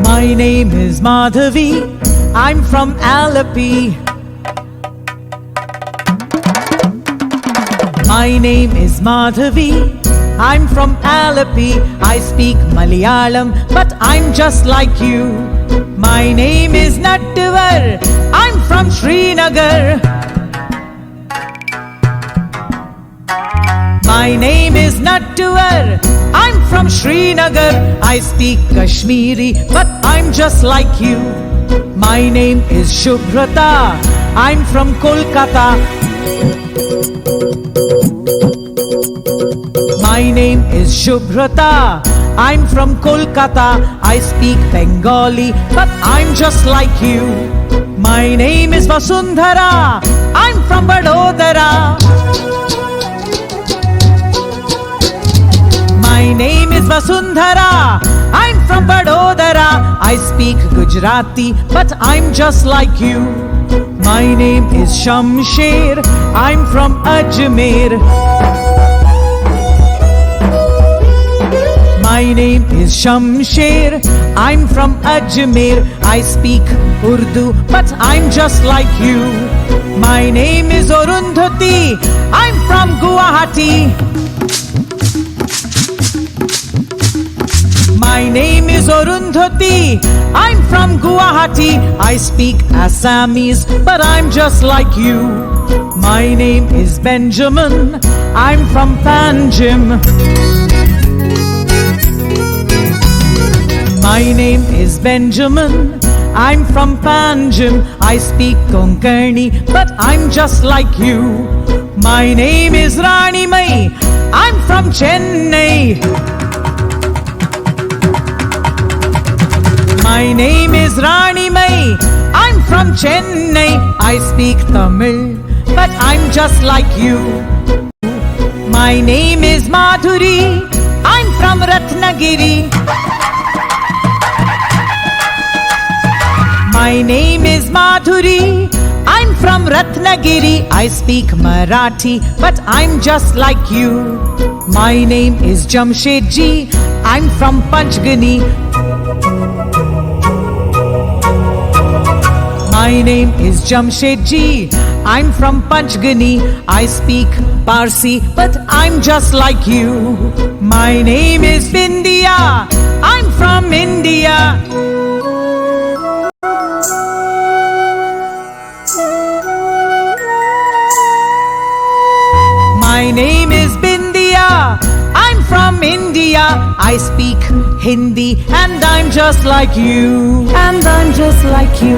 My name is Madhavi, I'm from Alleppey. My name is Madhavi, I'm from Alleppey. I speak Malayalam, but I'm just like you. My name is Nattuvar, I'm from Srinagar. My name is Nattuvar, I'm from Srinagar. I speak Kashmiri, but I'm just like you. My name is Shubhrata, I'm from Kolkata. My name is Shubhrata, I'm from Kolkata. I speak Bengali, but I'm just like you. My name is Vasundhara, I'm from Vadodara. My name is Vasundhara, I'm from Vadodara. I speak Gujarati, but I'm just like you. My name is Shamsher, I'm from Ajmer. My name is Shamsher, I'm from Ajmer. I speak Urdu, but I'm just like you. My name is Arundhati, I'm from Guwahati. My name is Arundhati, I'm from Guwahati. I speak Assamese, but I'm just like you. My name is Benjamin, I'm from Panjim. My name is Benjamin, I'm from Panjim. I speak Konkani, but I'm just like you. My name is Rani Mai, I'm from Chennai. My name is Rani Mai, I'm from Chennai. I speak Tamil, but I'm just like you. My name is Madhuri, I'm from Ratnagiri. My name is Madhuri, I'm from Ratnagiri. I speak Marathi, but I'm just like you. My name is Jamshedji, I'm from Panchgani. My name is Jamshedji, I'm from Panchgani. I speak Parsi, but I'm just like you. My name is Bindiya, I'm from India. My name is Bindiya, I'm from India. I speak Hindi, and I'm just like you. And I'm just like you.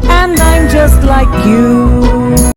And I'm just like you.